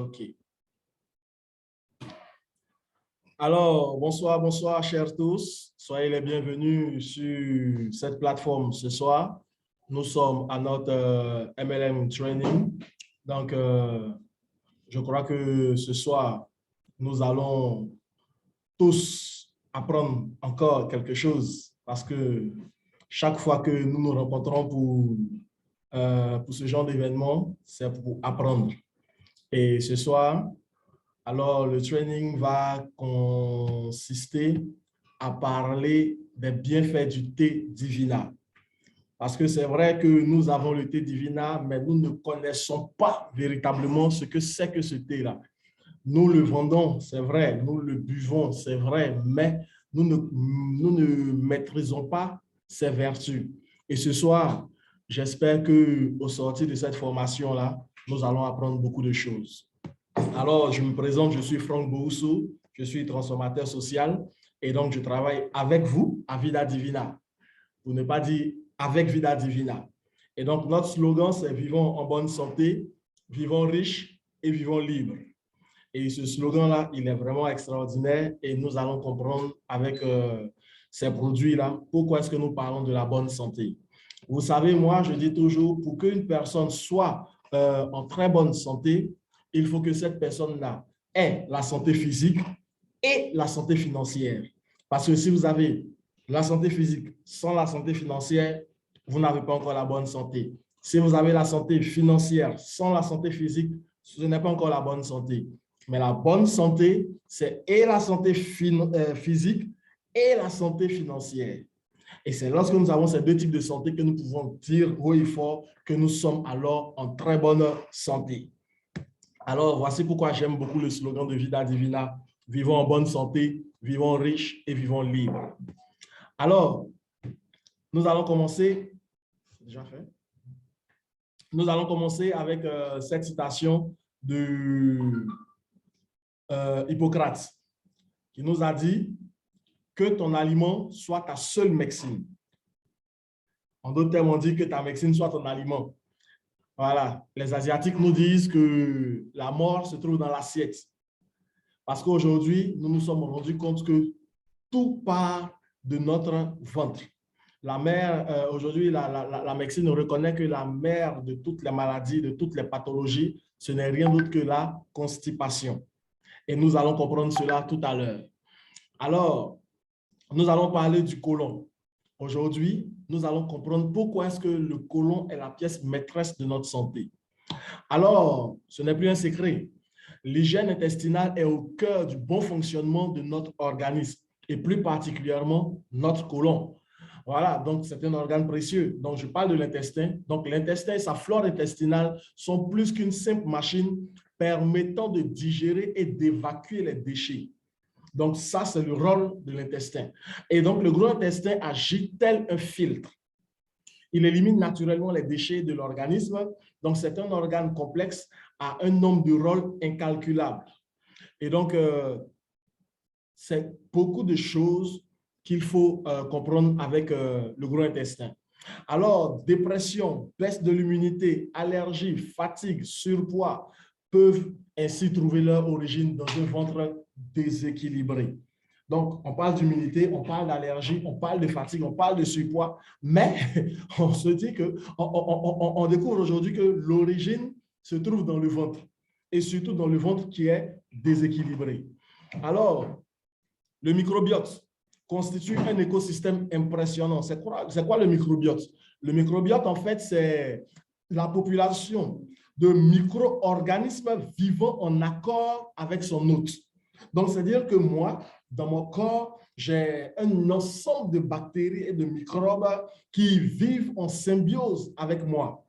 OK. Alors, bonsoir, bonsoir, chers tous. Soyez les bienvenus sur cette plateforme ce soir. Nous sommes à notre MLM Training. Donc, je crois que ce soir, nous allons tous apprendre encore quelque chose parce que chaque fois que nous nous rencontrons pour ce genre d'événement, c'est pour apprendre. Et ce soir, alors le training va consister à parler des bienfaits du thé Divina. Parce que c'est vrai que nous avons le thé Divina, mais nous ne connaissons pas véritablement ce que c'est que ce thé-là. Nous le vendons, c'est vrai, nous le buvons, c'est vrai, mais nous ne maîtrisons pas ses vertus. Et ce soir, j'espère qu'au sortir de cette formation-là, nous allons apprendre beaucoup de choses. Alors, je me présente, je suis Franck Boussou, je suis transformateur social et donc je travaille avec vous à Vida Divina, pour ne pas dire avec Vida Divina. Et donc, notre slogan, c'est « Vivons en bonne santé, vivons riches et vivons libres ». Et ce slogan-là, il est vraiment extraordinaire et nous allons comprendre avec ces produits-là pourquoi est-ce que nous parlons de la bonne santé. Vous savez, moi, je dis toujours, pour qu'une personne soit en très bonne santé, il faut que cette personne-là ait la santé physique et la santé financière. Parce que si vous avez la santé physique sans la santé financière, vous n'avez pas encore la bonne santé. Si vous avez la santé financière sans la santé physique, ce n'est pas encore la bonne santé. Mais la bonne santé, c'est et la santé physique et la santé financière. Et c'est lorsque nous avons ces deux types de santé que nous pouvons dire haut et fort que nous sommes alors en très bonne santé. Alors, voici pourquoi j'aime beaucoup le slogan de Vida Divina. Vivons en bonne santé, vivons riches et vivons libres. Alors, nous allons commencer. C'est déjà fait. Nous allons commencer avec cette citation de Hippocrate, qui nous a dit que ton aliment soit ta seule médecine. En d'autres termes, on dit que ta médecine soit ton aliment. Voilà, les Asiatiques nous disent que la mort se trouve dans l'assiette. Parce qu'aujourd'hui, nous nous sommes rendus compte que tout part de notre ventre. La mère, aujourd'hui, la médecine reconnaît que la mère de toutes les maladies, de toutes les pathologies, ce n'est rien d'autre que la constipation. Et nous allons comprendre cela tout à l'heure. Alors, nous allons parler du côlon. Aujourd'hui, nous allons comprendre pourquoi est-ce que le côlon est la pièce maîtresse de notre santé. Alors, ce n'est plus un secret. L'hygiène intestinale est au cœur du bon fonctionnement de notre organisme et plus particulièrement notre côlon. Voilà, donc c'est un organe précieux. Donc, je parle de l'intestin. Donc, l'intestin et sa flore intestinale sont plus qu'une simple machine permettant de digérer et d'évacuer les déchets. Donc, ça, c'est le rôle de l'intestin. Et donc, le gros intestin agit tel un filtre. Il élimine naturellement les déchets de l'organisme. Donc, c'est un organe complexe à un nombre de rôles incalculables. Et donc, c'est beaucoup de choses qu'il faut comprendre avec le gros intestin. Alors, dépression, baisse de l'immunité, allergie, fatigue, surpoids peuvent ainsi trouver leur origine dans un ventre déséquilibré. Donc, on parle d'immunité, on parle d'allergie, on parle de fatigue, on parle de surpoids, mais on se dit on découvre aujourd'hui que l'origine se trouve dans le ventre et surtout dans le ventre qui est déséquilibré. Alors, le microbiote constitue un écosystème impressionnant. C'est quoi le microbiote? Le microbiote, en fait, c'est la population de micro-organismes vivant en accord avec son hôte. Donc, c'est-à-dire que moi, dans mon corps, j'ai un ensemble de bactéries et de microbes qui vivent en symbiose avec moi.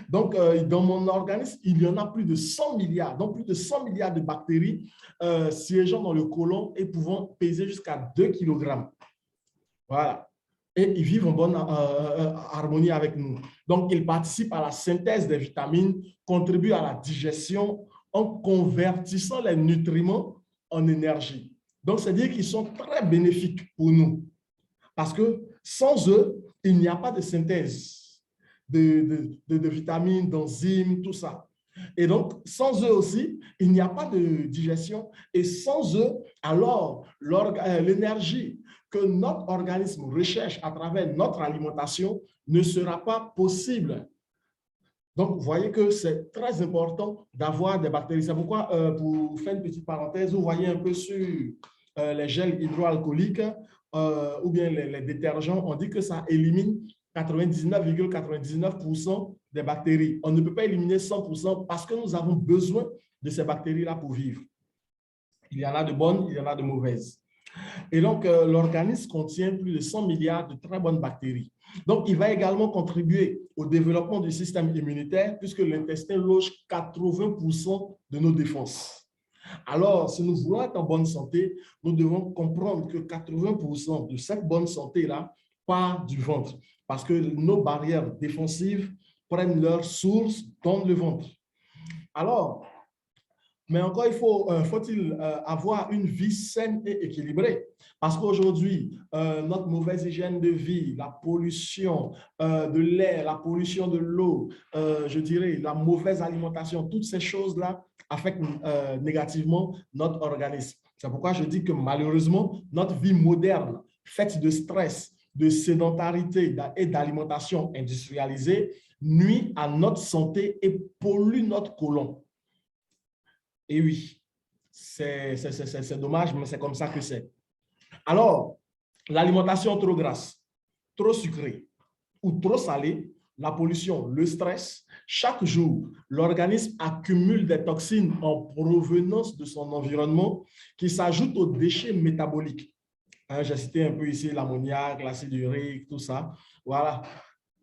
Donc, dans mon organisme, il y en a plus de 100 milliards, donc plus de 100 milliards de bactéries siégeant dans le côlon et pouvant peser jusqu'à 2 kg. Voilà. Et ils vivent en bonne harmonie avec nous. Donc, ils participent à la synthèse des vitamines, contribuent à la digestion en convertissant les nutriments en énergie. Donc, c'est-à-dire qu'ils sont très bénéfiques pour nous. Parce que sans eux, il n'y a pas de synthèse de vitamines, d'enzymes, tout ça. Et donc, sans eux aussi, il n'y a pas de digestion. Et sans eux, alors, l'énergie que notre organisme recherche à travers notre alimentation ne sera pas possible. Donc, vous voyez que c'est très important d'avoir des bactéries. C'est pourquoi, pour faire une petite parenthèse, vous voyez un peu sur les gels hydroalcooliques ou bien les détergents, on dit que ça élimine 99,99% des bactéries. On ne peut pas éliminer 100% parce que nous avons besoin de ces bactéries-là pour vivre. Il y en a de bonnes, il y en a de mauvaises. Et donc, l'organisme contient plus de 100 milliards de très bonnes bactéries. Donc, il va également contribuer au développement du système immunitaire puisque l'intestin loge 80% de nos défenses. Alors, si nous voulons être en bonne santé, nous devons comprendre que 80% de cette bonne santé-là part du ventre parce que nos barrières défensives prennent leur source dans le ventre. Alors, mais encore, faut-il avoir une vie saine et équilibrée. Parce qu'aujourd'hui, notre mauvaise hygiène de vie, la pollution de l'air, la pollution de l'eau, je dirais, la mauvaise alimentation, toutes ces choses-là affectent négativement notre organisme. C'est pourquoi je dis que malheureusement, notre vie moderne, faite de stress, de sédentarité et d'alimentation industrialisée, nuit à notre santé et pollue notre côlon. Et oui, c'est dommage, mais c'est comme ça que c'est. Alors, l'alimentation trop grasse, trop sucrée ou trop salée, la pollution, le stress, chaque jour, l'organisme accumule des toxines en provenance de son environnement qui s'ajoutent aux déchets métaboliques. Hein, j'ai cité un peu ici l'ammoniac, l'acide urique, tout ça. Voilà.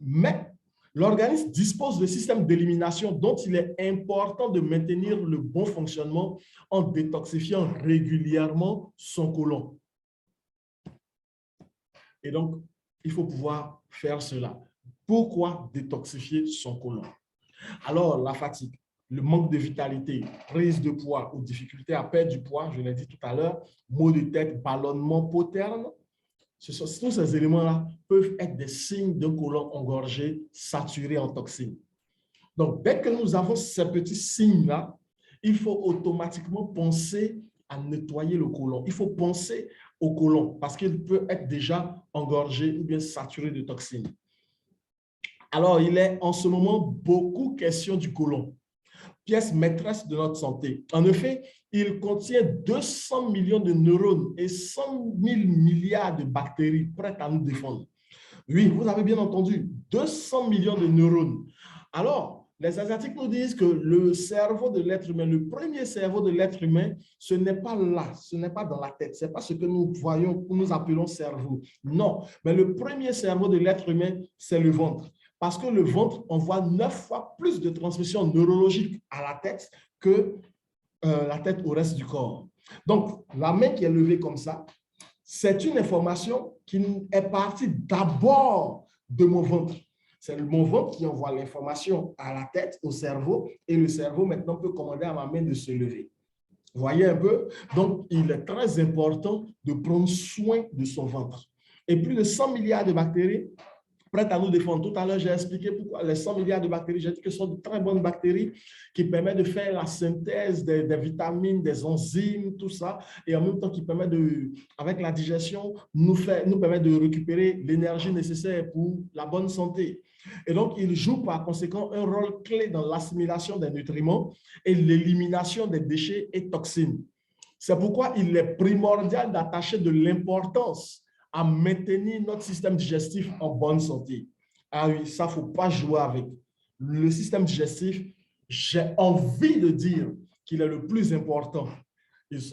Mais l'organisme dispose de systèmes d'élimination dont il est important de maintenir le bon fonctionnement en détoxifiant régulièrement son côlon. Et donc, il faut pouvoir faire cela. Pourquoi détoxifier son côlon? Alors, la fatigue, le manque de vitalité, prise de poids ou difficulté à perdre du poids, je l'ai dit tout à l'heure, maux de tête, ballonnement, peau terne, tous ces éléments-là peuvent être des signes d'un côlon engorgé, saturé en toxines. Donc, dès que nous avons ces petits signes-là, il faut automatiquement penser à nettoyer le côlon. Il faut penser au côlon parce qu'il peut être déjà engorgé ou bien saturé de toxines. Alors, il est en ce moment beaucoup question du côlon, pièce maîtresse de notre santé. En effet, il contient 200 millions de neurones et 100 000 milliards de bactéries prêtes à nous défendre. Oui, vous avez bien entendu, 200 millions de neurones. Alors, les Asiatiques nous disent que le cerveau de l'être humain, le premier cerveau de l'être humain, ce n'est pas là, ce n'est pas dans la tête, ce n'est pas ce que nous voyons, que nous appelons cerveau. Non, mais le premier cerveau de l'être humain, c'est le ventre. Parce que le ventre envoie 9 fois plus de transmission neurologique à la tête que la tête au reste du corps. Donc, la main qui est levée comme ça, c'est une information qui est partie d'abord de mon ventre. C'est mon ventre qui envoie l'information à la tête, au cerveau, et le cerveau maintenant peut commander à ma main de se lever. Vous voyez un peu? Donc, il est très important de prendre soin de son ventre. Et plus de 100 milliards de bactéries prêtes à nous défendre. Tout à l'heure, j'ai expliqué pourquoi les 100 milliards de bactéries, j'ai dit que ce sont de très bonnes bactéries qui permettent de faire la synthèse des vitamines, des enzymes, tout ça, et en même temps qui permettent avec la digestion, nous permettent de récupérer l'énergie nécessaire pour la bonne santé. Et donc, ils jouent par conséquent un rôle clé dans l'assimilation des nutriments et l'élimination des déchets et toxines. C'est pourquoi il est primordial d'attacher de l'importance à maintenir notre système digestif en bonne santé. Ah oui, ça, il ne faut pas jouer avec. Le système digestif, j'ai envie de dire qu'il est le plus important.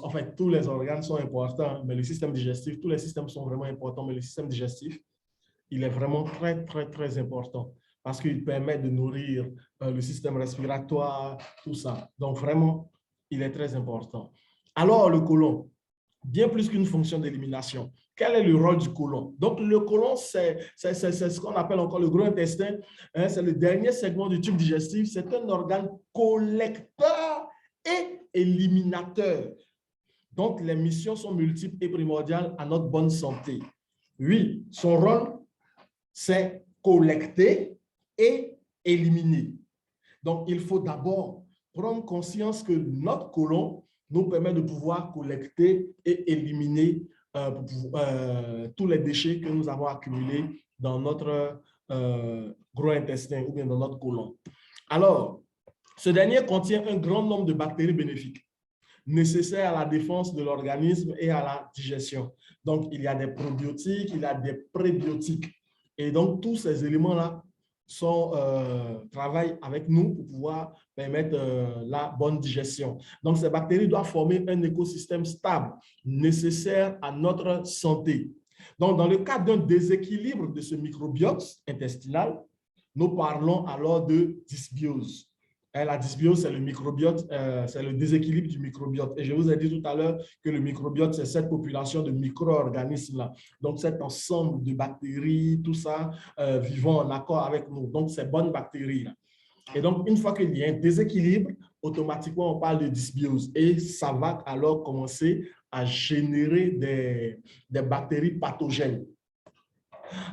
En fait, tous les organes sont importants, mais le système digestif, tous les systèmes sont vraiment importants, mais le système digestif, il est vraiment très, très, très important parce qu'il permet de nourrir le système respiratoire, tout ça. Donc, vraiment, il est très important. Alors, le côlon, bien plus qu'une fonction d'élimination. Quel est le rôle du côlon? Donc, le côlon, c'est ce qu'on appelle encore le gros intestin. Hein, c'est le dernier segment du tube digestif. C'est un organe collecteur et éliminateur. Donc, les missions sont multiples et primordiales à notre bonne santé. Oui, son rôle, c'est collecter et éliminer. Donc, il faut d'abord prendre conscience que notre côlon nous permet de pouvoir collecter et éliminer tous les déchets que nous avons accumulés dans notre gros intestin ou bien dans notre côlon. Alors, ce dernier contient un grand nombre de bactéries bénéfiques nécessaires à la défense de l'organisme et à la digestion. Donc, il y a des probiotiques, il y a des prébiotiques. Et donc, tous ces éléments-là travaillent avec nous pour pouvoir permettre la bonne digestion. Donc, ces bactéries doivent former un écosystème stable nécessaire à notre santé. Donc, dans le cas d'un déséquilibre de ce microbiote intestinal, nous parlons alors de dysbiose. La dysbiose, c'est le microbiote, c'est le déséquilibre du microbiote. Et je vous ai dit tout à l'heure que le microbiote, c'est cette population de micro-organismes-là. Donc, cet ensemble de bactéries, tout ça, vivant en accord avec nous. Donc, ces bonnes bactéries-là. Et donc, une fois qu'il y a un déséquilibre, automatiquement, on parle de dysbiose. Et ça va alors commencer à générer des bactéries pathogènes.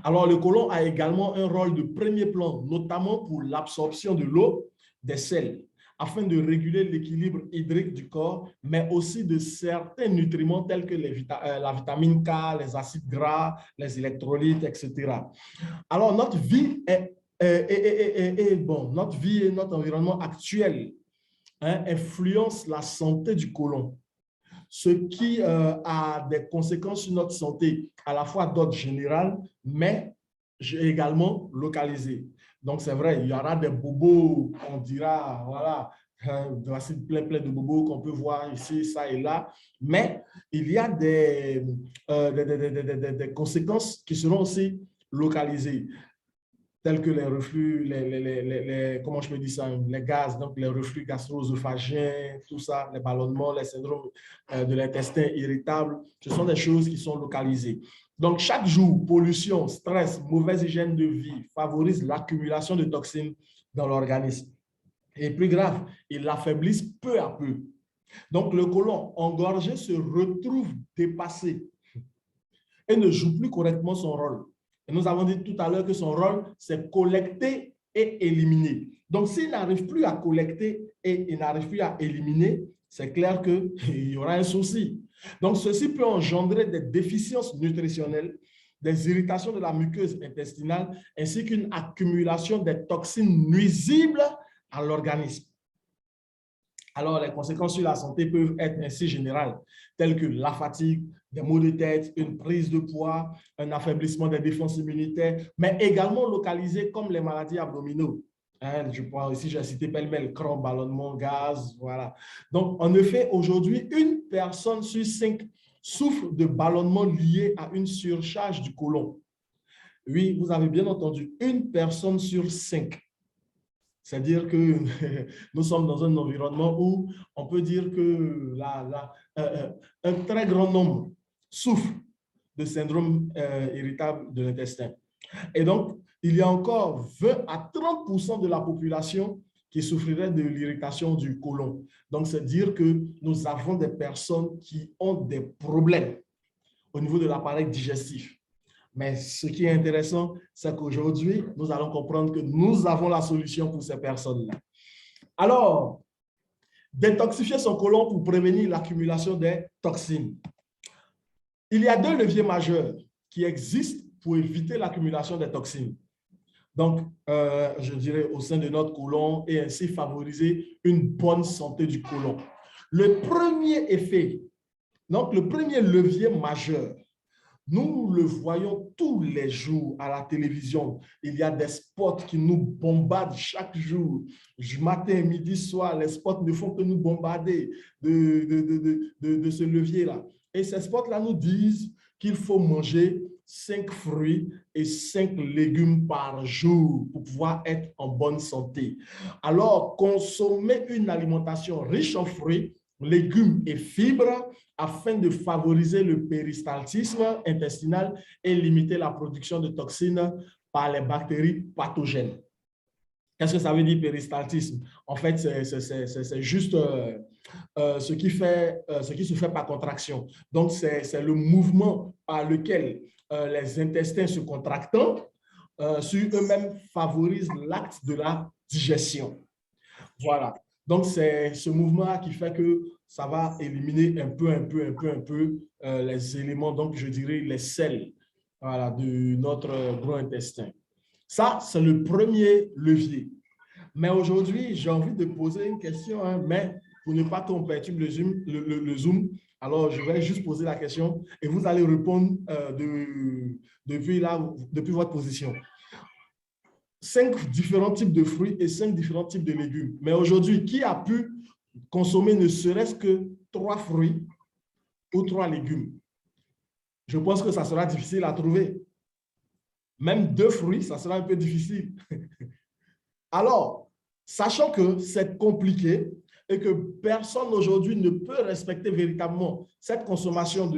Alors, le côlon a également un rôle de premier plan, notamment pour l'absorption de l'eau, des sels, afin de réguler l'équilibre hydrique du corps, mais aussi de certains nutriments tels que la vitamine K, les acides gras, les électrolytes, etc. Alors, notre vie notre vie et notre environnement actuel influencent la santé du côlon, ce qui a des conséquences sur notre santé, à la fois d'ordre général, mais également localisé. Donc, c'est vrai, il y aura des bobos, on dira, voilà, voici plein de bobos qu'on peut voir ici, ça et là, mais il y a des conséquences qui seront aussi localisées, tels que les reflux, comment je peux dire ça, les gaz, donc les reflux gastro-œsophagiens, tout ça, les ballonnements, les syndromes de l'intestin irritable, ce sont des choses qui sont localisées. Donc, chaque jour, pollution, stress, mauvaise hygiène de vie favorisent l'accumulation de toxines dans l'organisme. Et plus grave, ils l'affaiblissent peu à peu. Donc, le côlon engorgé se retrouve dépassé et ne joue plus correctement son rôle. Et nous avons dit tout à l'heure que son rôle, c'est collecter et éliminer. Donc, s'il n'arrive plus à collecter et il n'arrive plus à éliminer, c'est clair qu'il y aura un souci. Donc, ceci peut engendrer des déficiences nutritionnelles, des irritations de la muqueuse intestinale, ainsi qu'une accumulation des toxines nuisibles à l'organisme. Alors, les conséquences sur la santé peuvent être ainsi générales, telles que la fatigue, des maux de tête, une prise de poids, un affaiblissement des défenses immunitaires, mais également localisées comme les maladies abdominaux. Je pense ici, j'ai cité pêle-mêle, crampes, ballonnement, gaz, voilà. Donc, en effet, aujourd'hui, une personne sur 5 souffre de ballonnement lié à une surcharge du côlon. Oui, vous avez bien entendu, une personne sur 5. C'est-à-dire que nous sommes dans un environnement où on peut dire que un très grand nombre souffrent de syndrome irritable de l'intestin. Et donc, il y a encore 20 à 30% de la population qui souffrirait de l'irritation du côlon. Donc, c'est dire que nous avons des personnes qui ont des problèmes au niveau de l'appareil digestif. Mais ce qui est intéressant, c'est qu'aujourd'hui, nous allons comprendre que nous avons la solution pour ces personnes-là. Alors, détoxifier son côlon pour prévenir l'accumulation des toxines. Il y a 2 leviers majeurs qui existent pour éviter l'accumulation des toxines. Donc, je dirais au sein de notre côlon et ainsi favoriser une bonne santé du côlon. Le premier effet, donc le premier levier majeur, nous le voyons tous les jours à la télévision. Il y a des spots qui nous bombardent chaque jour. Matin, midi, soir, les spots ne font que nous bombarder de ce levier-là. Et ces spots-là nous disent qu'il faut manger 5 fruits et 5 légumes par jour pour pouvoir être en bonne santé. Alors, consommer une alimentation riche en fruits, légumes et fibres afin de favoriser le péristaltisme intestinal et limiter la production de toxines par les bactéries pathogènes. Qu'est-ce que ça veut dire péristaltisme? En fait, c'est juste ce qui se fait par contraction. Donc, c'est le mouvement par lequel les intestins se contractant sur eux-mêmes favorisent l'acte de la digestion. Voilà. Donc, c'est ce mouvement-là qui fait que ça va éliminer un peu les éléments, donc je dirais les sels, voilà, de notre gros intestin. Ça, c'est le premier levier. Mais aujourd'hui, j'ai envie de poser une question, hein, mais pour ne pas qu'on perturbe le Zoom, alors je vais juste poser la question et vous allez répondre depuis votre position. 5 différents types de fruits et 5 différents types de légumes. Mais aujourd'hui, qui a pu consommer ne serait-ce que 3 fruits ou 3 légumes? Je pense que ça sera difficile à trouver. Même 2 fruits, ça sera un peu difficile. Alors, sachant que c'est compliqué et que personne aujourd'hui ne peut respecter véritablement cette consommation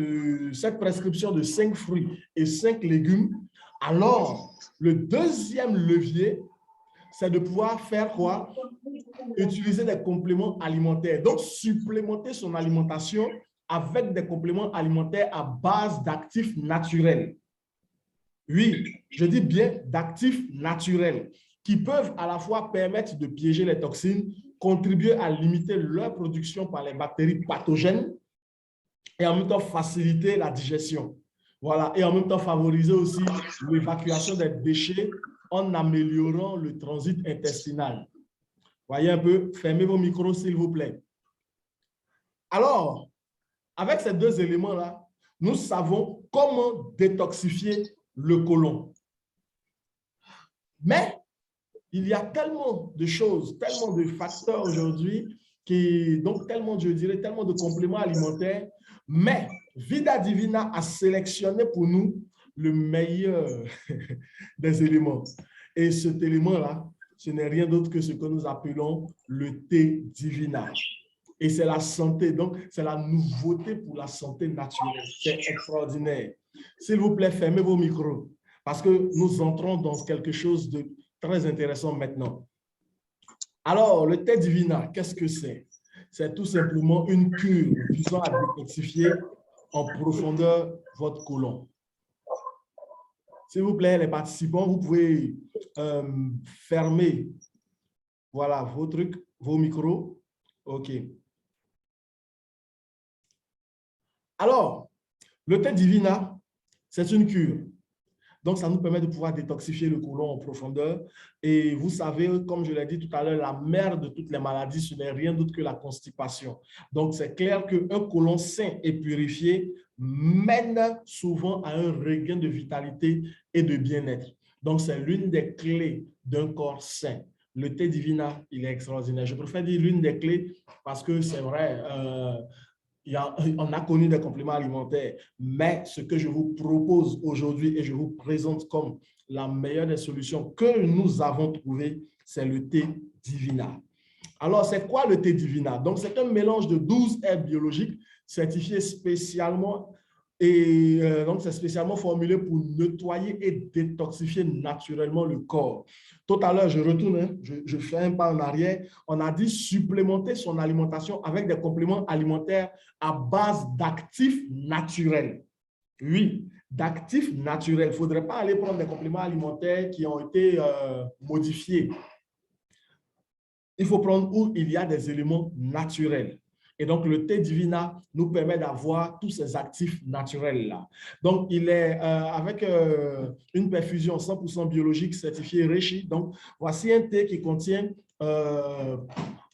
cette prescription de 5 fruits et 5 légumes, alors le deuxième levier, c'est de pouvoir faire quoi? Utiliser des compléments alimentaires. Donc, supplémenter son alimentation avec des compléments alimentaires à base d'actifs naturels. Oui, je dis bien d'actifs naturels qui peuvent à la fois permettre de piéger les toxines, contribuer à limiter leur production par les bactéries pathogènes et en même temps faciliter la digestion. Voilà, et en même temps favoriser aussi l'évacuation des déchets en améliorant le transit intestinal. Voyez un peu, fermez vos micros s'il vous plaît. Alors, avec ces 2 éléments-là, nous savons comment détoxifier le côlon. Mais il y a tellement de choses, tellement de facteurs aujourd'hui, donc tellement, je dirais, tellement de compléments alimentaires, mais Vida Divina a sélectionné pour nous le meilleur des éléments. Et cet élément-là, ce n'est rien d'autre que ce que nous appelons le thé divina. Et c'est la santé, donc c'est la nouveauté pour la santé naturelle. C'est extraordinaire. S'il vous plaît, fermez vos micros parce que nous entrons dans quelque chose de très intéressant maintenant. Alors, le thé divina, qu'est-ce que c'est? C'est tout simplement une cure visant à détoxifier en profondeur votre côlon. S'il vous plaît, les participants, vous pouvez fermer voilà, vos micros. OK. Alors, le thé divina, c'est une cure. Donc, ça nous permet de pouvoir détoxifier le côlon en profondeur. Et vous savez, comme je l'ai dit tout à l'heure, la mère de toutes les maladies, ce n'est rien d'autre que la constipation. Donc, c'est clair qu'un côlon sain et purifié mène souvent à un regain de vitalité et de bien-être. Donc, c'est l'une des clés d'un corps sain. Le thé divina, il est extraordinaire. Je préfère dire l'une des clés parce que c'est vrai, on a connu des compléments alimentaires, mais ce que je vous propose aujourd'hui et je vous présente comme la meilleure des solutions que nous avons trouvées, c'est le thé divina. Alors, c'est quoi le thé divina? Donc, c'est un mélange de 12 herbes biologiques certifiées spécialement et donc c'est spécialement formulé pour nettoyer et détoxifier naturellement le corps. Tout à l'heure, je retourne, hein, je fais un pas en arrière. On a dit supplémenter son alimentation avec des compléments alimentaires à base d'actifs naturels. Oui, d'actifs naturels. Il ne faudrait pas aller prendre des compléments alimentaires qui ont été modifiés. Il faut prendre où il y a des éléments naturels. Et donc, le thé divina nous permet d'avoir tous ces actifs naturels-là. Donc, il est avec une perfusion 100% biologique certifiée Reishi. Donc, voici un thé qui contient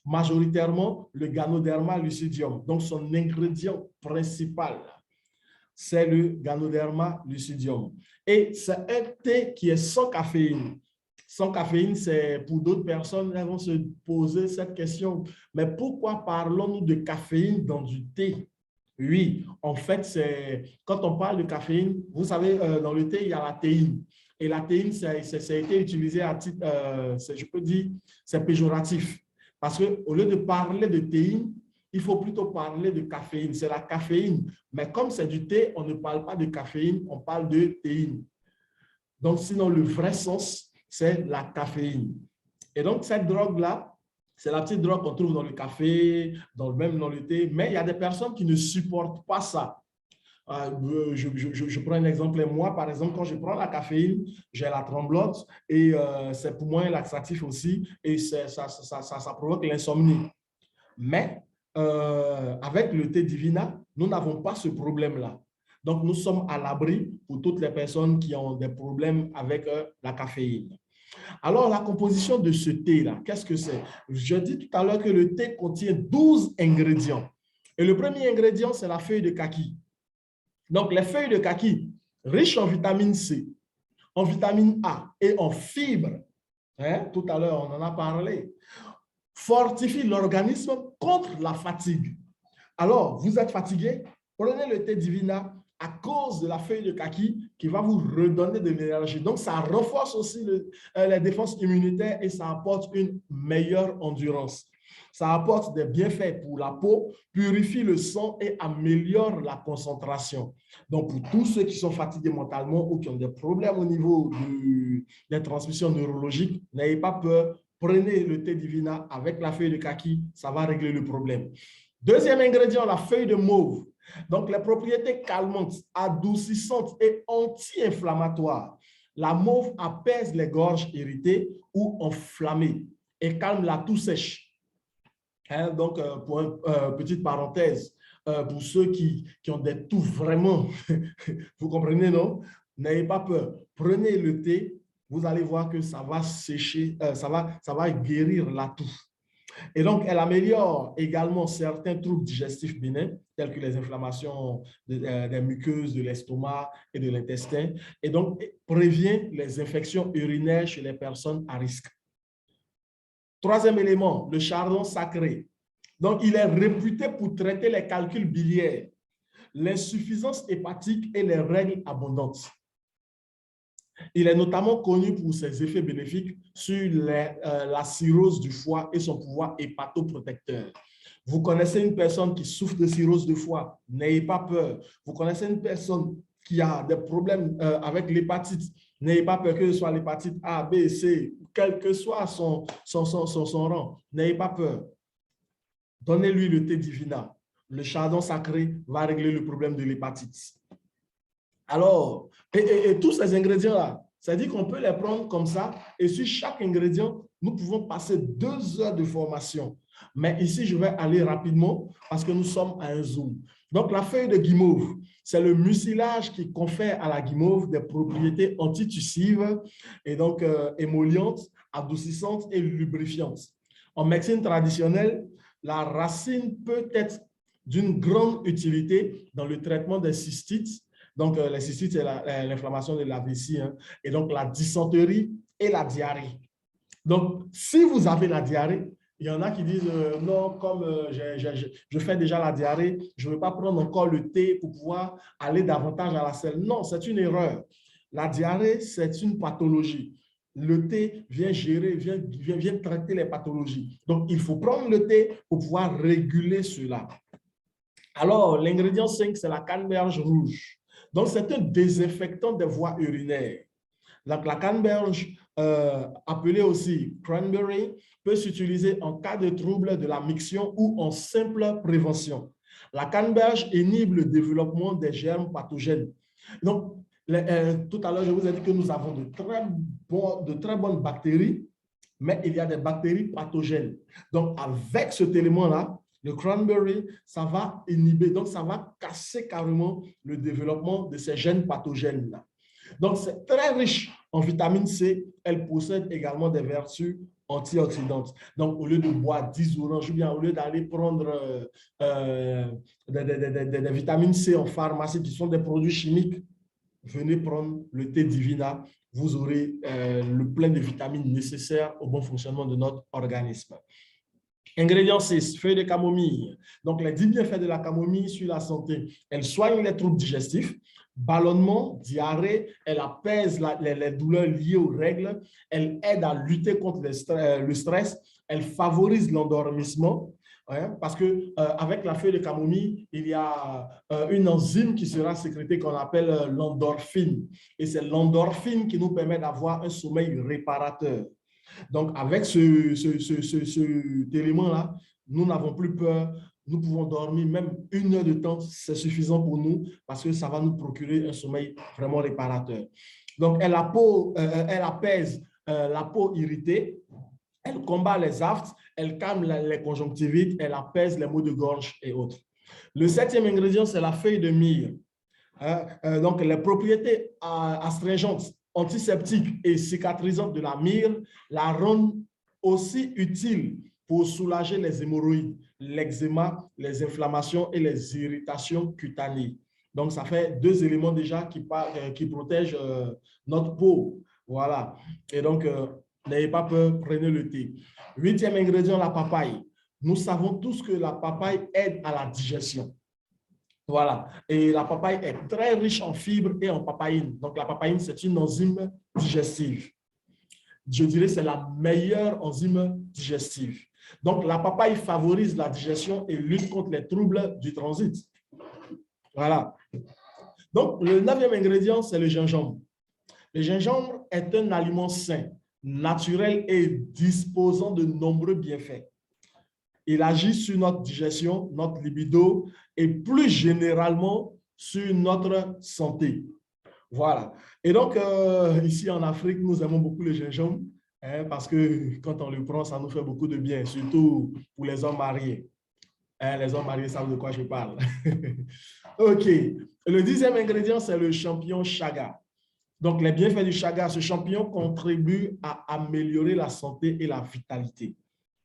majoritairement le Ganoderma lucidium. Donc, son ingrédient principal, c'est le Ganoderma lucidium. Et c'est un thé qui est sans caféine. Sans caféine, c'est pour d'autres personnes, elles vont se poser cette question. Mais pourquoi parlons-nous de caféine dans du thé? Oui, en fait, quand on parle de caféine, vous savez, dans le thé, il y a la théine. Et la théine, ça a été utilisé à titre, je peux dire, c'est péjoratif. Parce qu'au lieu de parler de théine, il faut plutôt parler de caféine. C'est la caféine. Mais comme c'est du thé, on ne parle pas de caféine, on parle de théine. Donc, sinon, le vrai sens, c'est la caféine. Et donc, cette drogue-là, c'est la petite drogue qu'on trouve dans le café, même dans le thé, mais il y a des personnes qui ne supportent pas ça. Je prends un exemple. Moi, par exemple, quand je prends la caféine, j'ai la tremblote et c'est pour moi un laxatif aussi et ça provoque l'insomnie. Mais avec le thé divina, nous n'avons pas ce problème-là. Donc, nous sommes à l'abri pour toutes les personnes qui ont des problèmes avec la caféine. Alors, la composition de ce thé-là, qu'est-ce que c'est? Je dis tout à l'heure que le thé contient 12 ingrédients. Et le premier ingrédient, c'est la feuille de kaki. Donc, les feuilles de kaki, riches en vitamine C, en vitamine A et en fibres, hein, tout à l'heure, on en a parlé, fortifient l'organisme contre la fatigue. Alors, vous êtes fatigué? Prenez le thé divina à cause de la feuille de kaki qui va vous redonner de l'énergie. Donc, ça renforce aussi les défenses immunitaires et ça apporte une meilleure endurance. Ça apporte des bienfaits pour la peau, purifie le sang et améliore la concentration. Donc, pour tous ceux qui sont fatigués mentalement ou qui ont des problèmes au niveau des transmissions neurologiques, n'ayez pas peur. Prenez le thé divina avec la feuille de kaki, ça va régler le problème. Deuxième ingrédient, la feuille de mauve. Donc, les propriétés calmantes, adoucissantes et anti-inflammatoires. La mauve apaise les gorges irritées ou enflammées et calme la toux sèche. Hein, donc, pour une petite parenthèse, pour ceux qui ont des toux vraiment, vous comprenez, non? N'ayez pas peur. Prenez le thé, vous allez voir que ça va sécher, ça va guérir la toux. Et donc, elle améliore également certains troubles digestifs bénins, tels que les inflammations des muqueuses, de l'estomac et de l'intestin. Et donc, prévient les infections urinaires chez les personnes à risque. Troisième élément, le chardon sacré. Donc, il est réputé pour traiter les calculs biliaires, l'insuffisance hépatique et les règles abondantes. Il est notamment connu pour ses effets bénéfiques sur la cirrhose du foie et son pouvoir hépatoprotecteur. Vous connaissez une personne qui souffre de cirrhose du foie, n'ayez pas peur. Vous connaissez une personne qui a des problèmes avec l'hépatite, n'ayez pas peur, que ce soit l'hépatite A, B, C, quel que soit son rang, n'ayez pas peur. Donnez-lui le thé divina. Le chardon sacré va régler le problème de l'hépatite. Alors, et tous ces ingrédients-là, c'est-à-dire qu'on peut les prendre comme ça, et sur chaque ingrédient, nous pouvons passer 2 heures de formation. Mais ici, je vais aller rapidement parce que nous sommes à un Zoom. Donc, la feuille de guimauve, c'est le mucilage qui confère à la guimauve des propriétés antitussives et donc émollientes, adoucissantes et lubrifiantes. En médecine traditionnelle, la racine peut être d'une grande utilité dans le traitement des cystites. Donc, les cystites, c'est l'inflammation de la vessie, hein, et donc la dysenterie et la diarrhée. Donc, si vous avez la diarrhée, il y en a qui disent non, comme je fais déjà la diarrhée, je ne veux pas prendre encore le thé pour pouvoir aller davantage à la selle. Non, c'est une erreur. La diarrhée, c'est une pathologie. Le thé vient gérer, vient traiter les pathologies. Donc, il faut prendre le thé pour pouvoir réguler cela. Alors, l'ingrédient 5, c'est la canneberge rouge. Donc, c'est un désinfectant des voies urinaires. Donc, la canneberge, appelée aussi cranberry, peut s'utiliser en cas de trouble de la miction ou en simple prévention. La canneberge inhibe le développement des germes pathogènes. Donc, tout à l'heure, je vous ai dit que nous avons de très bonnes bactéries, mais il y a des bactéries pathogènes. Donc, avec cet élément-là, le cranberry, ça va inhiber, donc ça va casser carrément le développement de ces gènes pathogènes-là. Donc, c'est très riche en vitamine C. Elle possède également des vertus antioxydantes. Donc, au lieu de boire 10 oranges, ou bien au lieu d'aller prendre des vitamines C en pharmacie, qui sont des produits chimiques, venez prendre le thé divina. Vous aurez le plein de vitamines nécessaires au bon fonctionnement de notre organisme. Ingrédient 6, feuille de camomille. Donc, les 10 bienfaits de la camomille sur la santé. Elle soigne les troubles digestifs, ballonnement, diarrhée, elle apaise les douleurs liées aux règles, elle aide à lutter contre le stress, elle favorise l'endormissement, hein, parce qu'avec la feuille de camomille, il y a une enzyme qui sera sécrétée qu'on appelle l'endorphine. Et c'est l'endorphine qui nous permet d'avoir un sommeil réparateur. Donc, avec cet élément-là, nous n'avons plus peur. Nous pouvons dormir même 1 heure de temps, c'est suffisant pour nous parce que ça va nous procurer un sommeil vraiment réparateur. Donc, elle apaise la peau irritée, elle combat les aftes, elle calme les conjonctivites, elle apaise les maux de gorge et autres. Le 7e ingrédient, c'est la feuille de myrrhe. Donc, les propriétés astringentes, antiseptiques et cicatrisantes de la myrrhe la rendent aussi utile pour soulager les hémorroïdes, l'eczéma, les inflammations et les irritations cutanées. Donc, ça fait 2 éléments déjà qui protègent notre peau. Voilà. Et donc, n'ayez pas peur, prenez le thé. 8e ingrédient, la papaye. Nous savons tous que la papaye aide à la digestion. Voilà. Et la papaye est très riche en fibres et en papaïne. Donc, la papaïne, c'est une enzyme digestive. Je dirais que c'est la meilleure enzyme digestive. Donc, la papaye favorise la digestion et lutte contre les troubles du transit. Voilà. Donc, le 9e ingrédient, c'est le gingembre. Le gingembre est un aliment sain, naturel et disposant de nombreux bienfaits. Il agit sur notre digestion, notre libido et plus généralement sur notre santé. Voilà. Et donc, ici en Afrique, nous aimons beaucoup le gingembre parce que quand on le prend, ça nous fait beaucoup de bien, surtout pour les hommes mariés. Les hommes mariés savent de quoi je parle. OK. Le 10e ingrédient, c'est le champignon chaga. Donc, les bienfaits du chaga, ce champignon contribue à améliorer la santé et la vitalité.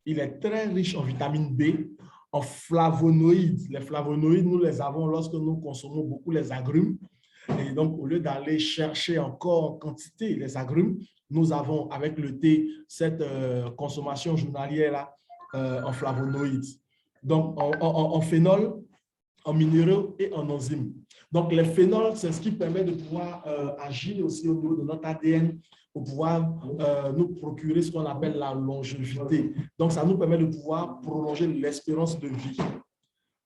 Il est très riche en vitamine B, en flavonoïdes. Les flavonoïdes, nous les avons lorsque nous consommons beaucoup les agrumes. Et donc, au lieu d'aller chercher encore en quantité les agrumes, nous avons avec le thé cette consommation journalière-là en flavonoïdes. Donc, en phénol, en minéraux et en enzymes. Donc, les phénols, c'est ce qui permet de pouvoir agir aussi au niveau de notre ADN pour pouvoir nous procurer ce qu'on appelle la longévité. Donc, ça nous permet de pouvoir prolonger l'espérance de vie.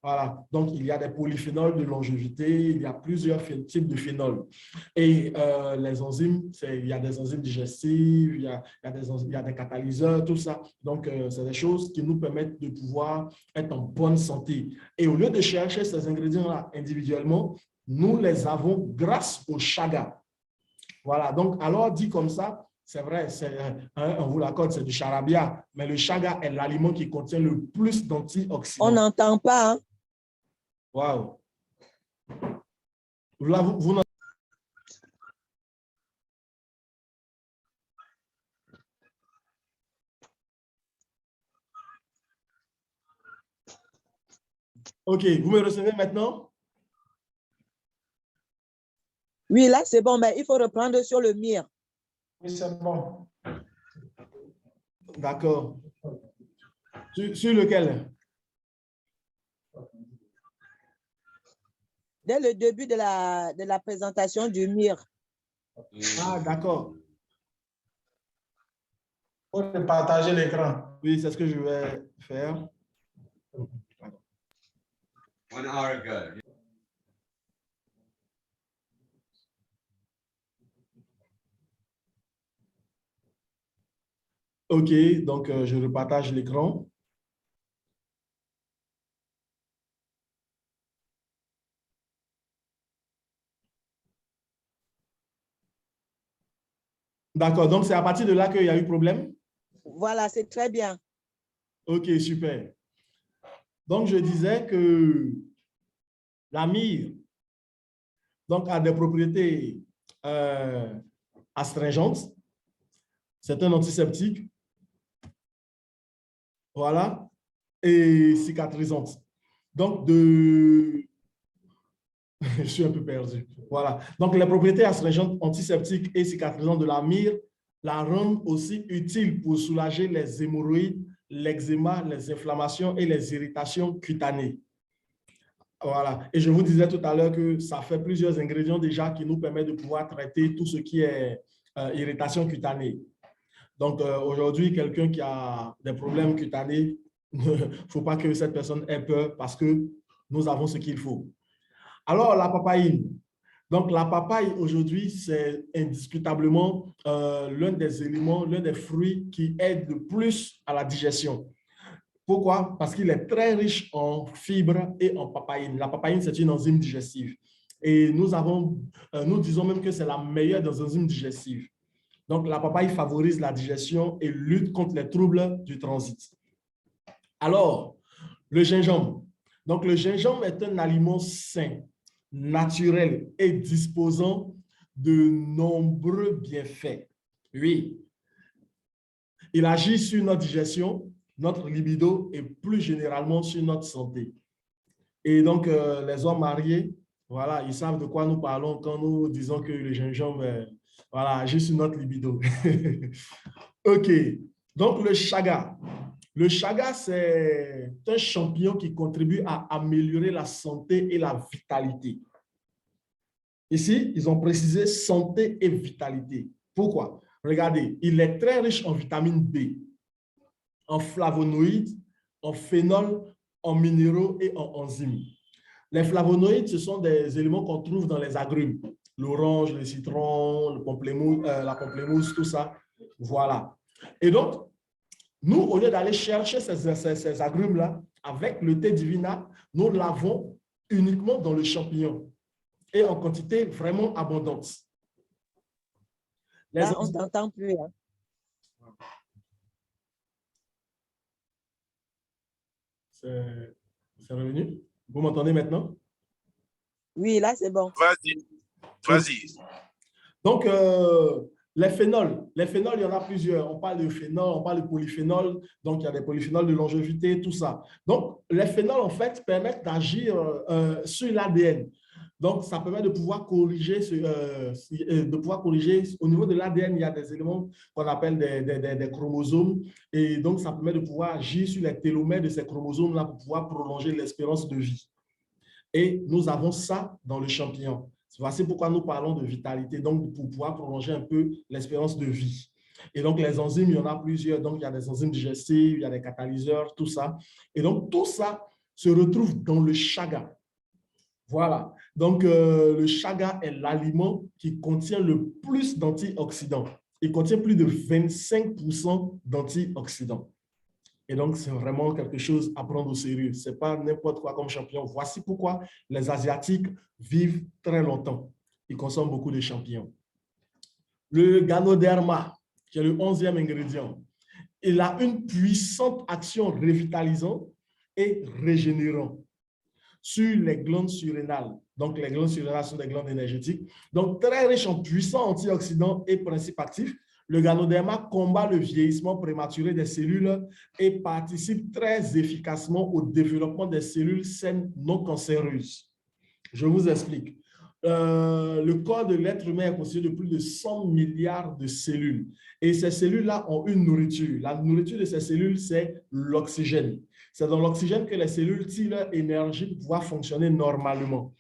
Voilà. Donc, il y a des polyphénols de longévité, il y a plusieurs types de phénols. Et les enzymes, il y a des enzymes digestives, il y a des catalyseurs, tout ça. Donc, c'est des choses qui nous permettent de pouvoir être en bonne santé. Et au lieu de chercher ces ingrédients-là individuellement, nous les avons grâce au chaga. Voilà. Donc, alors, dit comme ça, c'est vrai, on vous l'accorde, c'est du charabia, mais le chaga est l'aliment qui contient le plus d'antioxydants. On n'entend pas, hein? Wow. OK, vous me recevez maintenant? Oui, là, c'est bon, mais il faut reprendre sur le mire. Oui, c'est bon. D'accord. Sur lequel? Dès le début de la présentation du mire. Ah, d'accord. Pour partager l'écran. Oui, c'est ce que je vais faire. 1 hour ago. OK, donc je repartage l'écran. D'accord, donc c'est à partir de là qu'il y a eu problème? Voilà, c'est très bien. OK, super. Donc, je disais que la myrrhe donc, a des propriétés astringentes. C'est un antiseptique. Voilà. Et cicatrisante. Donc, je suis un peu perdu. Voilà. Donc, les propriétés astringentes, antiseptiques et cicatrisantes de la myrrhe la rendent aussi utile pour soulager les hémorroïdes, l'eczéma, les inflammations et les irritations cutanées. Voilà. Et je vous disais tout à l'heure que ça fait plusieurs ingrédients déjà qui nous permettent de pouvoir traiter tout ce qui est irritation cutanée. Donc, aujourd'hui, quelqu'un qui a des problèmes cutanés, il ne faut pas que cette personne ait peur parce que nous avons ce qu'il faut. Alors, la papaïne. Donc, la papaye, aujourd'hui, c'est indiscutablement l'un des éléments, l'un des fruits qui aide le plus à la digestion. Pourquoi? Parce qu'il est très riche en fibres et en papaïne. La papaïne, c'est une enzyme digestive. Et nous disons même que c'est la meilleure des enzymes digestives. Donc, la papaye favorise la digestion et lutte contre les troubles du transit. Alors, le gingembre. Donc, le gingembre est un aliment sain, naturel et disposant de nombreux bienfaits. Oui, il agit sur notre digestion, notre libido et plus généralement sur notre santé. Et donc, les hommes mariés, voilà, ils savent de quoi nous parlons quand nous disons que le gingembre voilà, agit sur notre libido. OK. Donc, le chaga. Le chaga, c'est un champignon qui contribue à améliorer la santé et la vitalité. Ici, ils ont précisé santé et vitalité. Pourquoi? Regardez, il est très riche en vitamine B, en flavonoïdes, en phénol, en minéraux et en enzymes. Les flavonoïdes, ce sont des éléments qu'on trouve dans les agrumes. L'orange, le citron, le pamplemousse, la pamplemousse, tout ça. Voilà. Et donc, nous, au lieu d'aller chercher ces agrumes-là, avec le thé divina, nous l'avons uniquement dans le champignon et en quantité vraiment abondante. Là, on ne t'entend plus. Hein. C'est revenu? Vous m'entendez maintenant? Oui, là, c'est bon. Vas-y. Vas-y. Donc, les phénols, il y en a plusieurs. On parle de phénol, on parle de polyphénol. Donc, il y a des polyphénols de longévité, tout ça. Donc, les phénols, en fait, permettent d'agir sur l'ADN. Donc, ça permet de pouvoir corriger, au niveau de l'ADN, il y a des éléments qu'on appelle des chromosomes. Et donc, ça permet de pouvoir agir sur les télomères de ces chromosomes-là pour pouvoir prolonger l'espérance de vie. Et nous avons ça dans le champignon. Voici pourquoi nous parlons de vitalité, donc pour pouvoir prolonger un peu l'espérance de vie. Et donc, les enzymes, il y en a plusieurs. Donc, il y a des enzymes digestives, il y a des catalyseurs, tout ça. Et donc, tout ça se retrouve dans le chaga. Voilà. Donc, le chaga est l'aliment qui contient le plus d'antioxydants. Il contient plus de 25% d'antioxydants. Et donc, c'est vraiment quelque chose à prendre au sérieux. Ce n'est pas n'importe quoi comme champignon. Voici pourquoi les Asiatiques vivent très longtemps. Ils consomment beaucoup de champignons. Le Ganoderma, qui est le 11e ingrédient, il a une puissante action revitalisante et régénérante sur les glandes surrénales. Donc, les glandes surrénales sont des glandes énergétiques. Donc, très riche en puissants antioxydants et principes actifs. Le Ganoderma combat le vieillissement prématuré des cellules et participe très efficacement au développement des cellules saines non cancéreuses. Je vous explique. Le corps de l'être humain est constitué de plus de 100 milliards de cellules. Et ces cellules-là ont une nourriture. La nourriture de ces cellules, c'est l'oxygène. C'est dans l'oxygène que les cellules tirent leur énergie pour pouvoir fonctionner normalement.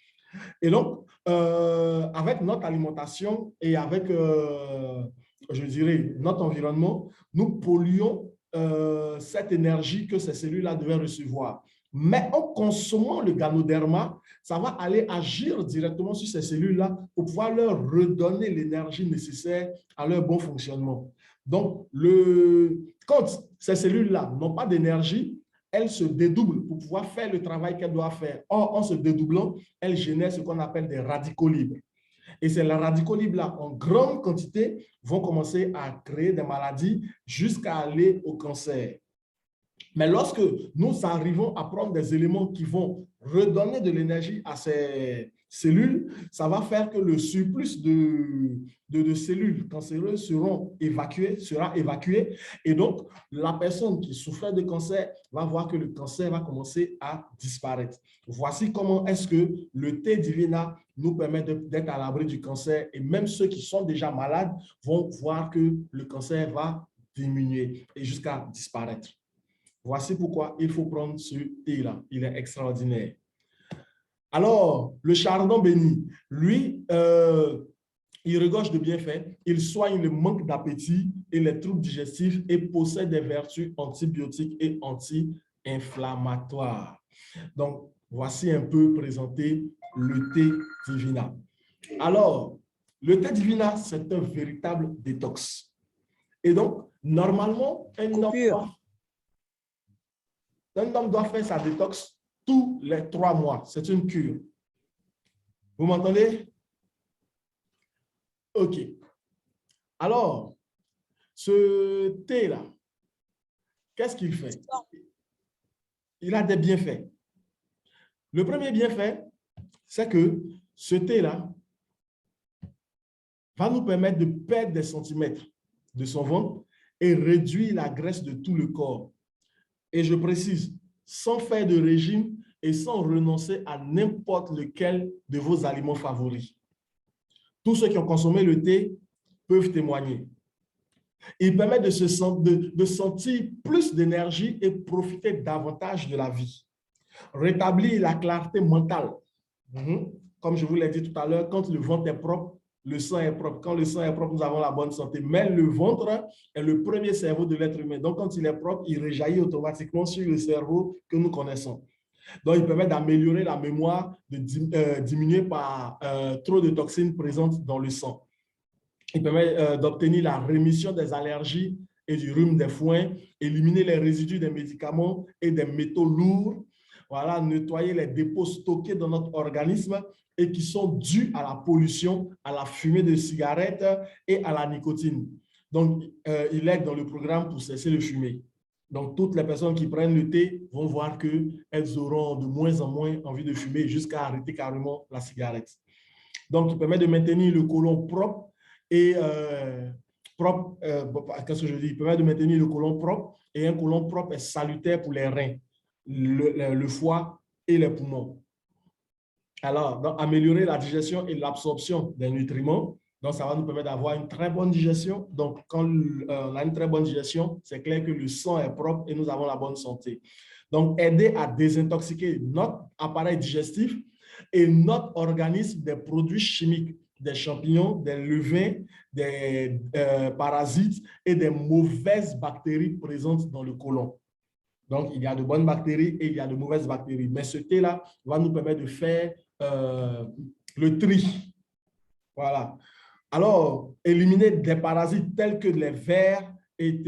Et donc, avec notre alimentation et avec, je dirais, notre environnement, nous polluons cette énergie que ces cellules-là devaient recevoir. Mais en consommant le Ganoderma, ça va aller agir directement sur ces cellules-là pour pouvoir leur redonner l'énergie nécessaire à leur bon fonctionnement. Donc, quand ces cellules-là n'ont pas d'énergie, elles se dédoublent pour pouvoir faire le travail qu'elles doivent faire. Or, en se dédoublant, elles génèrent ce qu'on appelle des radicaux libres. Et ces radicaux libres-là, en grande quantité, vont commencer à créer des maladies jusqu'à aller au cancer. Mais lorsque nous arrivons à prendre des éléments qui vont redonner de l'énergie à ces cellules, ça va faire que le surplus de cellules cancéreuses sera évacué. Et donc, la personne qui souffrait de cancer va voir que le cancer va commencer à disparaître. Voici comment est-ce que le thé divina nous permet d'être à l'abri du cancer. Et même ceux qui sont déjà malades vont voir que le cancer va diminuer et jusqu'à disparaître. Voici pourquoi il faut prendre ce thé-là. Il est extraordinaire. Alors, le chardon béni, lui, il regorge de bienfaits. Il soigne le manque d'appétit et les troubles digestifs et possède des vertus antibiotiques et anti-inflammatoires. Donc, voici un peu présenté le thé divina. Alors, le thé divina, c'est un véritable détox. Et donc, normalement, un homme doit faire sa détox tous les 3 mois. C'est une cure. Vous m'entendez? OK. Alors, ce thé-là, qu'est-ce qu'il fait? il a des bienfaits. Le premier bienfait, c'est que ce thé-là va nous permettre de perdre des centimètres de son ventre et réduire la graisse de tout le corps. Et je précise, sans faire de régime et sans renoncer à n'importe lequel de vos aliments favoris. Tous ceux qui ont consommé le thé peuvent témoigner. Il permet de sentir plus d'énergie et profiter davantage de la vie. Rétablir la clarté mentale. Comme je vous l'ai dit tout à l'heure, quand le ventre est propre, le sang est propre. Quand le sang est propre, nous avons la bonne santé. Mais le ventre est le premier cerveau de l'être humain. Donc, quand il est propre, il rejaillit automatiquement sur le cerveau que nous connaissons. Donc, il permet d'améliorer la mémoire, de diminuer par trop de toxines présentes dans le sang. Il permet d'obtenir la rémission des allergies et du rhume des foins, éliminer les résidus des médicaments et des métaux lourds, voilà, nettoyer les dépôts stockés dans notre organisme et qui sont dus à la pollution, à la fumée de cigarettes et à la nicotine. Donc, il aide dans le programme pour cesser de fumer. Donc, toutes les personnes qui prennent le thé vont voir qu'elles auront de moins en moins envie de fumer jusqu'à arrêter carrément la cigarette. Donc, il permet de maintenir le côlon propre et qu'est-ce que je dis? Il permet de maintenir le côlon propre et un côlon propre est salutaire pour les reins, le foie et les poumons. Alors, donc, améliorer la digestion et l'absorption des nutriments. Donc, ça va nous permettre d'avoir une très bonne digestion. Donc, quand on a une très bonne digestion, c'est clair que le sang est propre et nous avons la bonne santé. Donc, aider à désintoxiquer notre appareil digestif et notre organisme des produits chimiques, des champignons, des levains, des parasites et des mauvaises bactéries présentes dans le côlon. Donc, il y a de bonnes bactéries et il y a de mauvaises bactéries. Mais ce thé-là va nous permettre de faire le tri. Voilà. Alors, éliminer des parasites tels que les vers et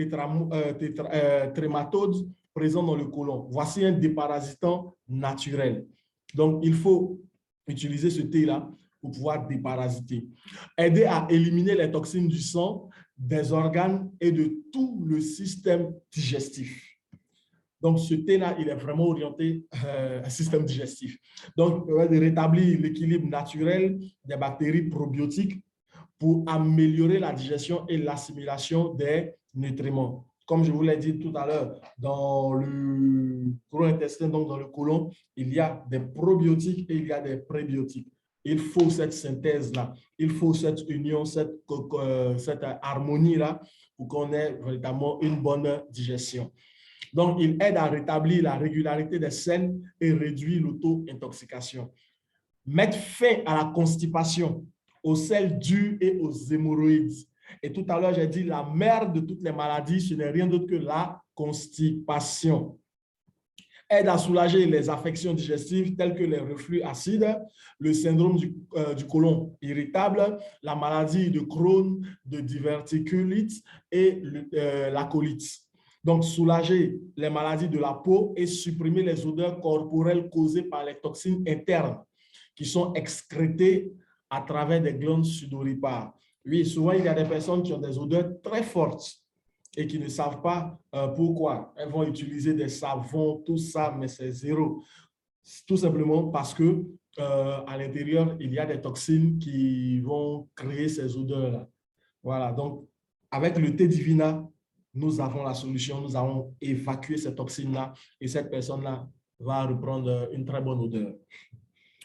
trématodes présents dans le côlon. Voici un déparasitant naturel. Donc, il faut utiliser ce thé-là pour pouvoir déparasiter. Aider à éliminer les toxines du sang, des organes et de tout le système digestif. Donc, ce thé-là, il est vraiment orienté au système digestif. Donc, il permet de rétablir l'équilibre naturel des bactéries probiotiques pour améliorer la digestion et l'assimilation des nutriments. Comme je vous l'ai dit tout à l'heure, dans le gros intestin, donc dans le côlon, il y a des probiotiques et il y a des prébiotiques. Il faut cette synthèse-là, il faut cette union, cette harmonie-là pour qu'on ait véritablement une bonne digestion. Donc, il aide à rétablir la régularité des selles et réduire l'auto-intoxication. Mettre fin à la constipation, aux selles dures et aux hémorroïdes. Et tout à l'heure, j'ai dit la mère de toutes les maladies, ce n'est rien d'autre que la constipation. Aide à soulager les affections digestives telles que les reflux acides, le syndrome du côlon irritable, la maladie de Crohn, de diverticulite et la colite. Donc, soulager les maladies de la peau et supprimer les odeurs corporelles causées par les toxines internes qui sont excrétées à travers des glandes sudoripares. Oui, souvent, il y a des personnes qui ont des odeurs très fortes et qui ne savent pas pourquoi. Elles vont utiliser des savons, tout ça, mais c'est zéro. Tout simplement parce que à l'intérieur, il y a des toxines qui vont créer ces odeurs-là. Voilà, donc, avec le thé divina, nous avons la solution, nous allons évacuer ces toxines-là et cette personne-là va reprendre une très bonne odeur.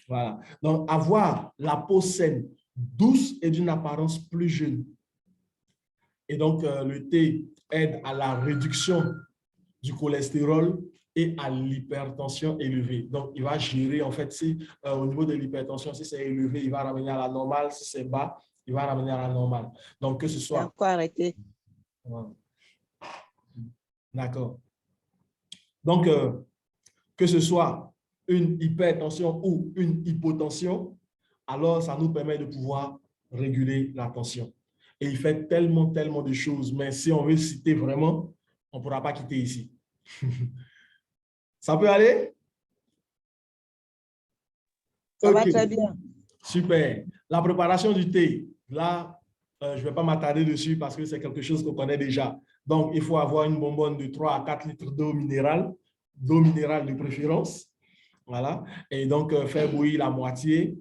Voilà. Donc, avoir la peau saine, douce et d'une apparence plus jeune. Et donc, le thé aide à la réduction du cholestérol et à l'hypertension élevée. Donc, il va gérer, en fait, si au niveau de l'hypertension, si c'est élevé, il va ramener à la normale. Si c'est bas, il va ramener à la normale. Donc, que ce soit... D'accord, arrêtez. D'accord. Donc, que ce soit une hypertension ou une hypotension, alors ça nous permet de pouvoir réguler la tension. Et il fait tellement de choses, mais si on veut citer vraiment, on ne pourra pas quitter ici. Ça peut aller? Ça va très bien. Super. La préparation du thé, là, je ne vais pas m'attarder dessus parce que c'est quelque chose qu'on connaît déjà. Donc, il faut avoir une bonbonne de 3 à 4 litres d'eau minérale. d'eau minérale de préférence. Voilà. Et donc, faire bouillir la moitié.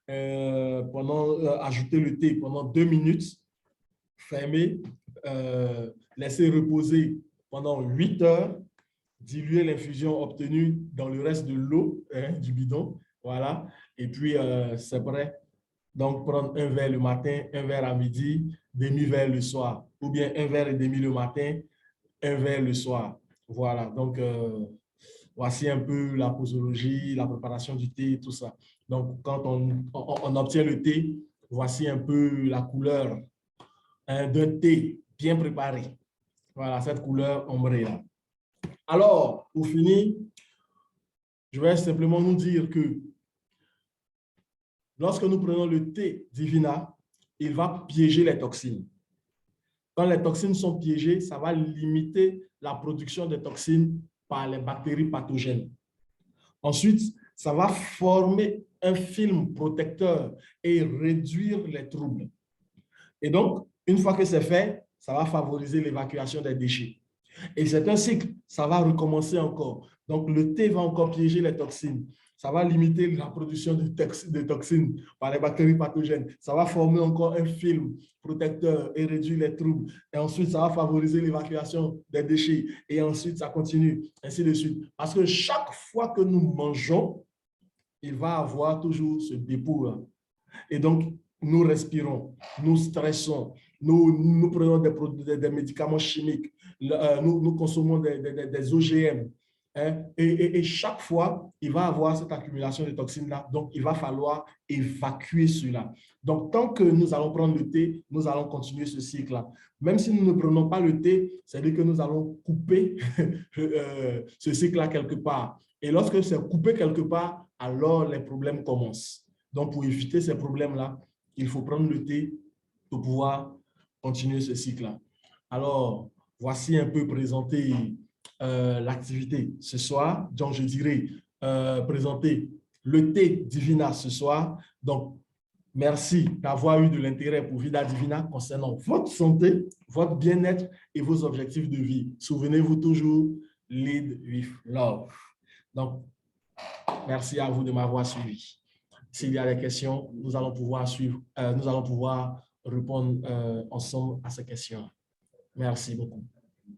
Ajouter le thé pendant 2 minutes. Fermer. Laisser reposer pendant 8 heures. Diluer l'infusion obtenue dans le reste de l'eau du bidon. Voilà. Et puis, c'est prêt. Donc, prendre un verre le matin, un verre à midi, demi-verre le soir. Ou bien un verre et demi le matin, un verre le soir. Voilà. Donc, voici un peu la posologie, la préparation du thé, tout ça. Donc, quand on obtient le thé, voici un peu la couleur d'un thé bien préparé. Voilà, cette couleur ombrée là. Alors, pour finir, je vais simplement nous dire que lorsque nous prenons le thé Divina, il va piéger les toxines. Quand les toxines sont piégées, ça va limiter la production des toxines par les bactéries pathogènes. Ensuite, ça va former un film protecteur et réduire les troubles. Et donc, une fois que c'est fait, ça va favoriser l'évacuation des déchets. Et c'est un cycle, ça va recommencer encore. Donc, le thé va encore piéger les toxines. Ça va limiter la production de toxines par les bactéries pathogènes. Ça va former encore un film protecteur et réduire les troubles. Et ensuite, ça va favoriser l'évacuation des déchets. Et ensuite, ça continue, ainsi de suite. Parce que chaque fois que nous mangeons, il va avoir toujours ce dépôt-là. Et donc, nous respirons, nous stressons, nous prenons des médicaments chimiques, nous consommons des OGM. Hein, et chaque fois, il va avoir cette accumulation de toxines-là. Donc, il va falloir évacuer cela. Donc, tant que nous allons prendre le thé, nous allons continuer ce cycle-là. Même si nous ne prenons pas le thé, c'est-à-dire que nous allons couper ce cycle-là quelque part. Et lorsque c'est coupé quelque part, alors les problèmes commencent. Donc, pour éviter ces problèmes-là, il faut prendre le thé pour pouvoir continuer ce cycle-là. Alors, voici un peu présenté l'activité ce soir. Donc, je dirais présenter le thé Divina ce soir. Donc, merci d'avoir eu de l'intérêt pour Vida Divina concernant votre santé, votre bien-être et vos objectifs de vie. Souvenez-vous toujours, lead with love. Donc, merci à vous de m'avoir suivi. S'il y a des questions, nous allons pouvoir répondre ensemble à ces questions. Merci beaucoup.